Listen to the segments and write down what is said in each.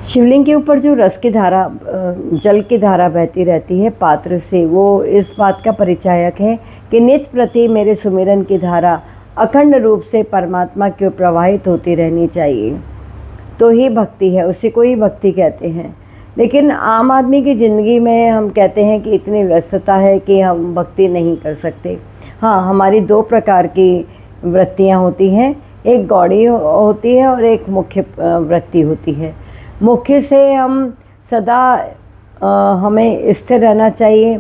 शिवलिंग के ऊपर जो रस की धारा जल की धारा बहती रहती है पात्र से, वो इस बात का परिचायक है कि नित्य प्रति मेरे सुमिरन की धारा अखंड रूप से परमात्मा की ओर प्रवाहित होती रहनी चाहिए, तो ही भक्ति है, उसी को ही भक्ति कहते हैं। लेकिन आम आदमी की ज़िंदगी में हम कहते हैं कि इतनी व्यस्तता है कि हम भक्ति नहीं कर सकते। हाँ, हमारी दो प्रकार की वृत्तियाँ होती हैं, एक गौड़ी होती है और एक मुख्य वृत्ति होती है। मुख्य से हम सदा हमें स्थिर रहना चाहिए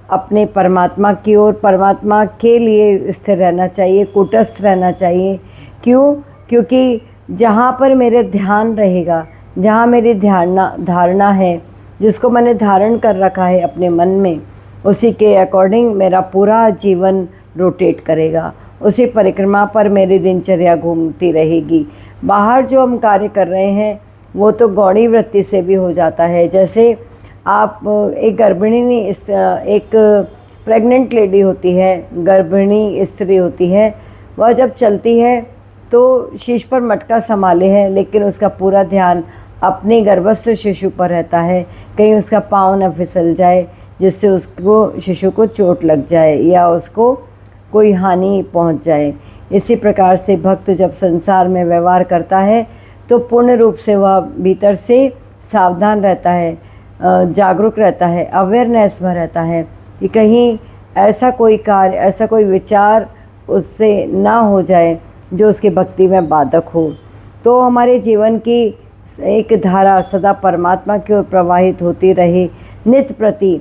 अपने परमात्मा की ओर, परमात्मा के लिए स्थिर रहना चाहिए, कूटस्थ रहना चाहिए। क्यों? क्योंकि जहाँ पर मेरे ध्यान रहेगा, जहाँ मेरी धारणा है, जिसको मैंने धारण कर रखा है अपने मन में, उसी के अकॉर्डिंग मेरा पूरा जीवन रोटेट करेगा, उसी परिक्रमा पर मेरी दिनचर्या घूमती रहेगी। बाहर जो हम कार्य कर रहे हैं वो तो गौड़ी वृत्ति से भी हो जाता है। जैसे आप एक गर्भिणी, एक प्रेग्नेंट लेडी होती है, गर्भिणी स्त्री होती है, वह जब चलती है तो शीश पर मटका संभाले है, लेकिन उसका पूरा ध्यान अपने गर्भस्थ शिशु पर रहता है, कहीं उसका पाँव न फिसल जाए जिससे उसको, शिशु को चोट लग जाए या उसको कोई हानि पहुंच जाए। इसी प्रकार से भक्त जब संसार में व्यवहार करता है तो पूर्ण रूप से वह भीतर से सावधान रहता है, जागरूक रहता है, अवेयरनेस में रहता है कि कहीं ऐसा कोई कार्य, ऐसा कोई विचार उससे ना हो जाए जो उसकी भक्ति में बाधक हो। तो हमारे जीवन की एक धारा सदा परमात्मा की ओर प्रवाहित होती रहे नित्य प्रति।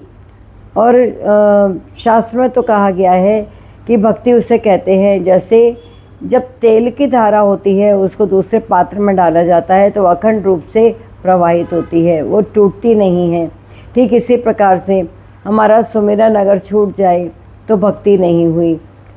और शास्त्र में तो कहा गया है कि भक्ति उसे कहते हैं जैसे जब तेल की धारा होती है उसको दूसरे पात्र में डाला जाता है तो अखंड रूप से प्रवाहित होती है, वो टूटती नहीं है। ठीक इसी प्रकार से हमारा सुमिरन अगर छूट जाए तो भक्ति नहीं हुई।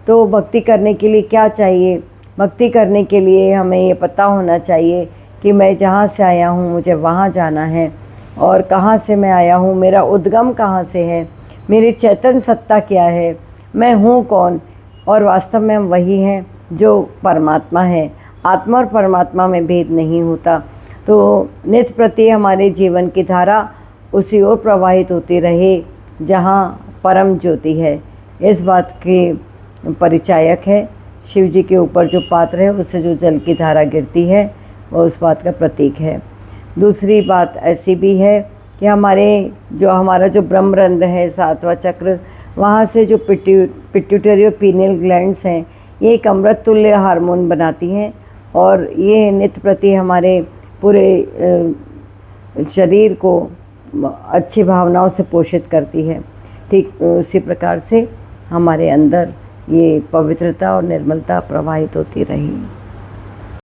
तो भक्ति करने के लिए क्या चाहिए? भक्ति करने के लिए हमें ये पता होना चाहिए कि मैं जहाँ से आया हूँ मुझे वहाँ जाना है, और कहाँ से मैं आया हूँ, मेरा उद्गम कहाँ से है, मेरी चैतन्य सत्ता क्या है, मैं हूँ कौन। और वास्तव में हम वही हैं जो परमात्मा है। आत्मा और परमात्मा में भेद नहीं होता। तो नित्य प्रति हमारे जीवन की धारा उसी ओर प्रवाहित होती रहे जहाँ परम ज्योति है। इस बात के परिचायक है शिव जी के ऊपर जो पात्र है, उससे जो जल की धारा गिरती है वो उस बात का प्रतीक है। दूसरी बात ऐसी भी है कि हमारा जो ब्रह्मरंध्र है, सातवां चक्र, वहाँ से जो पिट्यूटरी और पीनियल ग्लैंड्स हैं, ये एक अमृत तुल्य हार्मोन बनाती हैं और ये नित्य प्रति हमारे पूरे शरीर को अच्छी भावनाओं से पोषित करती है। ठीक उसी प्रकार से हमारे अंदर ये पवित्रता और निर्मलता प्रवाहित होती रही।